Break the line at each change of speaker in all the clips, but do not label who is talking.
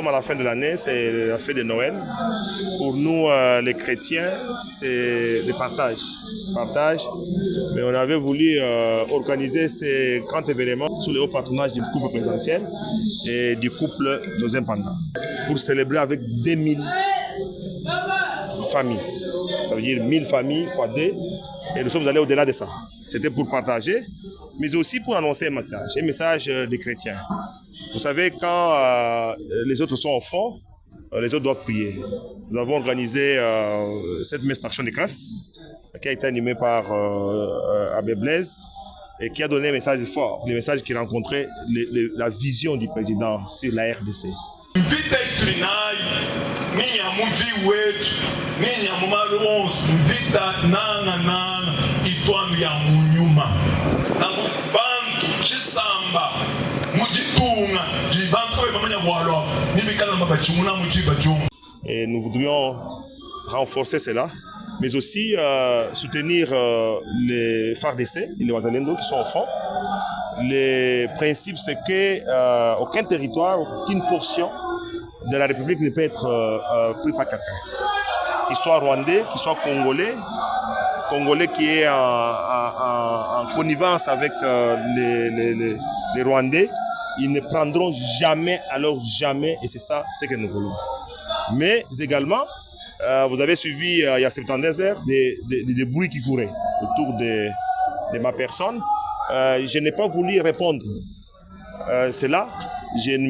sommes à la fin de l'année, c'est la fête de Noël. Pour nous, les chrétiens, c'est le partage. Mais on avait voulu organiser ces grands événements sous le haut patronage du couple présidentiel et du couple José Mpanda pour célébrer avec 2000 familles. Ça veut dire 1000 familles fois 2. Et nous sommes allés au-delà de ça. C'était pour partager, mais aussi pour annoncer un message des chrétiens. Vous savez, quand les autres sont au fond, les autres doivent prier. Nous avons organisé cette messe d'action de grâce qui a été animée par Abbé Blaise et qui a donné un message fort, le message qui rencontrait la vision du président sur la RDC. Et nous voudrions renforcer cela, mais aussi soutenir les FARDC, les Wazalendo qui sont au fond. Le principe, c'est qu'aucun territoire, aucune portion de la République ne peut être pris par quelqu'un. Qu'il soit rwandais, qu'il soit congolais qui est en connivence avec les Rwandais, ils ne prendront jamais, alors jamais, et c'est ça ce que nous voulons. Mais également, vous avez suivi il y a 72 heures des bruits qui couraient autour de ma personne. Je n'ai pas voulu répondre. Cela, je ne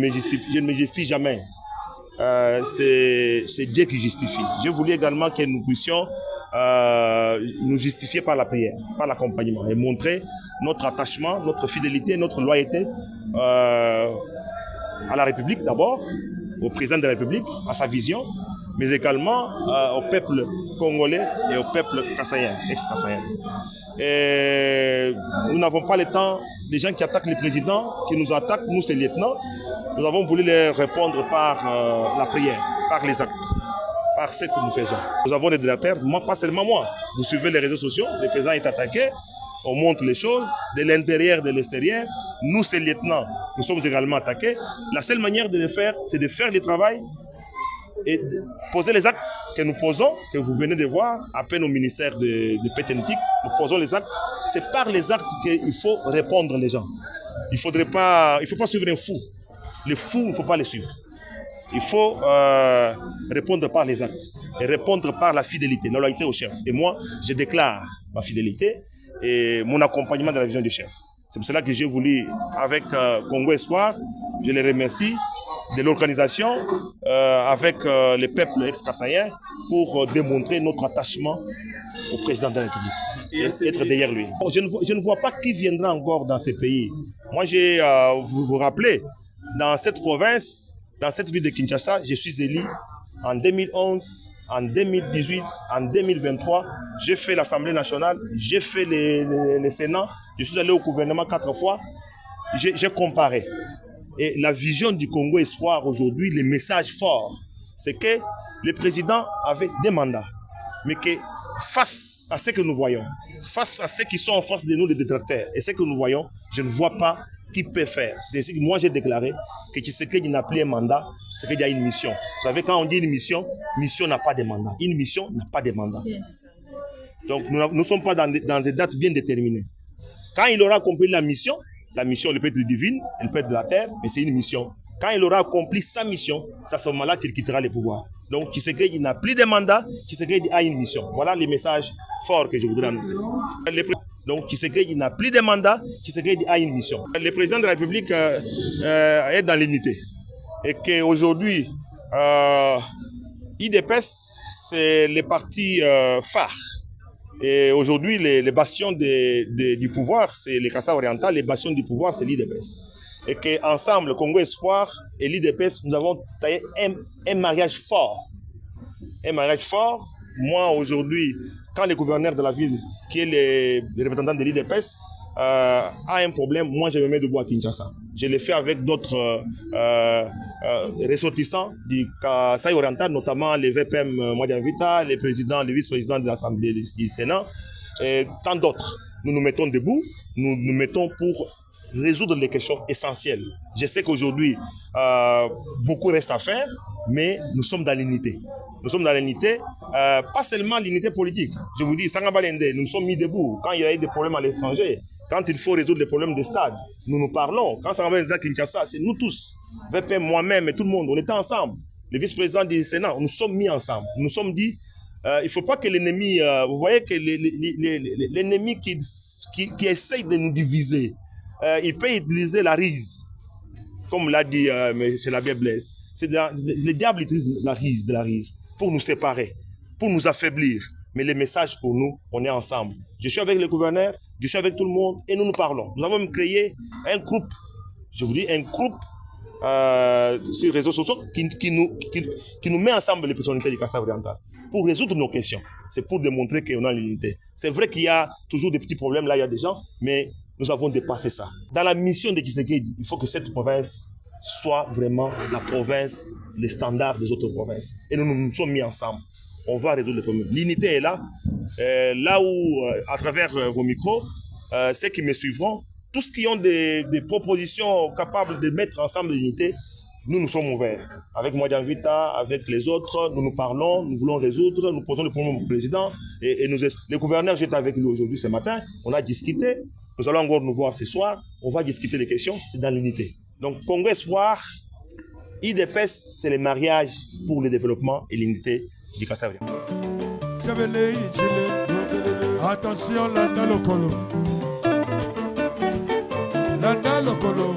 me justifie jamais. C'est Dieu qui justifie. Je voulais également que nous puissions nous justifier par la prière, par l'accompagnement et montrer notre attachement, notre fidélité, notre loyauté à la République d'abord, au président de la République, à sa vision, mais également au peuple congolais et au peuple kassaïen, ex-kassaïen. Nous n'avons pas le temps des gens qui attaquent le président, qui nous attaquent, nous ces lieutenants. Nous avons voulu leur répondre par la prière, par les actes, par ce que nous faisons. Nous avons des délateurs, pas seulement moi. Vous suivez les réseaux sociaux, le président est attaqué, on montre les choses de l'intérieur, de l'extérieur. Nous, ces lieutenants, nous sommes également attaqués. La seule manière de le faire, c'est de faire le travail et de poser les actes que nous posons, que vous venez de voir, à peine au ministère de Pétentique. Nous posons les actes. C'est par les actes qu'il faut répondre les gens. Il ne faut pas suivre un fou. Les fous, il ne faut pas les suivre. Il faut répondre par les actes et répondre par la fidélité, la loyauté au chef. Et moi, je déclare ma fidélité et mon accompagnement de la vision du chef. C'est pour cela que j'ai voulu, avec Congo Espoir, je les remercie de l'organisation avec les peuples ex-kassaïens pour démontrer notre attachement au président de la République et être derrière lui. Je ne vois pas qui viendra encore dans ces pays. Moi, vous vous rappelez, dans cette province, dans cette ville de Kinshasa, je suis élu en 2011, en 2018, en 2023. J'ai fait l'Assemblée nationale, j'ai fait le Sénat, je suis allé au gouvernement 4 fois. J'ai comparé. Et la vision du Congo Espoir aujourd'hui, le message fort, c'est que le président avait des mandats, mais que face à ce que nous voyons, face à ceux qui sont en face de nous, les détracteurs, et ce que nous voyons, je ne vois pas qui peut faire. C'est ainsi que moi j'ai déclaré que Tshisekedi n'a plus un mandat, c'est qu'il y a une mission. Vous savez, quand on dit une mission, mission n'a pas de mandat. Une mission n'a pas de mandat. Donc nous ne sommes pas dans des dates bien déterminées. Quand il aura accompli la mission, elle peut être divine, elle peut être de la terre, mais c'est une mission. Quand il aura accompli sa mission, c'est à ce moment-là qu'il quittera le pouvoir. Donc Tshisekedi n'a plus de mandat, Tshisekedi a une mission. Voilà les messages forts que je voudrais annoncer. Donc Tshisekedi n'a plus de mandat, Tshisekedi a une mission. Le président de la République est dans l'unité. Et qu'aujourd'hui, IDPS, c'est le parti phare. Et aujourd'hui, les bastions du pouvoir, c'est les Kassai oriental, les bastions du pouvoir, c'est l'IDPS. Et qu'ensemble, Congo Espoir et l'IDPS, nous avons taillé un mariage fort. Un mariage fort. Moi, aujourd'hui, quand le gouverneur de la ville, qui est le représentant de l'IDPS, a un problème, moi je me mets debout à Kinshasa. Je l'ai fait avec d'autres ressortissants du Kassai oriental, notamment les VPM Mwadian Vita, les présidents, les vice-présidents de l'Assemblée du Sénat, et tant d'autres. Nous nous mettons debout, nous nous mettons pour résoudre les questions essentielles. Je sais qu'aujourd'hui, beaucoup reste à faire, mais nous sommes dans l'unité. Nous sommes dans l'unité, pas seulement l'unité politique. Je vous dis, Sangabalende, nous nous sommes mis debout. Quand il y a eu des problèmes à l'étranger, quand il faut résoudre les problèmes des stades, nous nous parlons. Quand Sangabalende à Kinshasa, c'est nous tous, VP, moi-même et tout le monde, on était ensemble. Le vice-président du Sénat, nous nous sommes mis ensemble. Nous nous sommes dit, il ne faut pas que l'ennemi, vous voyez que l'ennemi qui essaye de nous diviser, il peut utiliser la ruse, comme l'a dit M. l'abbé Blaise. Le diable utilise la ruse pour nous séparer, pour nous affaiblir. Mais le message pour nous, on est ensemble. Je suis avec le gouverneur, je suis avec tout le monde et nous nous parlons. Nous avons même créé un groupe, je vous dis, un groupe sur les réseaux sociaux qui nous met ensemble les personnalités du Kasaï oriental pour résoudre nos questions. C'est pour démontrer qu'on a l'unité. C'est vrai qu'il y a toujours des petits problèmes, là il y a des gens, mais nous avons dépassé ça. Dans la mission de Tshisekedi, il faut que cette province soit vraiment la province, les standards des autres provinces. Et nous sommes mis ensemble. On va résoudre les problèmes. L'unité est là. Là où, à travers vos micros, ceux qui me suivront, tous qui ont des propositions capables de mettre ensemble l'unité, nous sommes ouverts. Avec Mwadian Vita, avec les autres, nous nous parlons, nous voulons résoudre, nous posons le problème au président. Et le gouverneur, j'étais avec lui aujourd'hui, ce matin, on a discuté. Nous allons encore nous voir ce soir. On va discuter les questions, c'est dans l'unité. Donc, Congrès Espoir, IDPS, c'est le mariage pour le développement et l'unité du Kasaï.
Attention, Landa Lokolo. Landa Lokolo.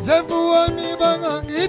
Zevu ami bangangi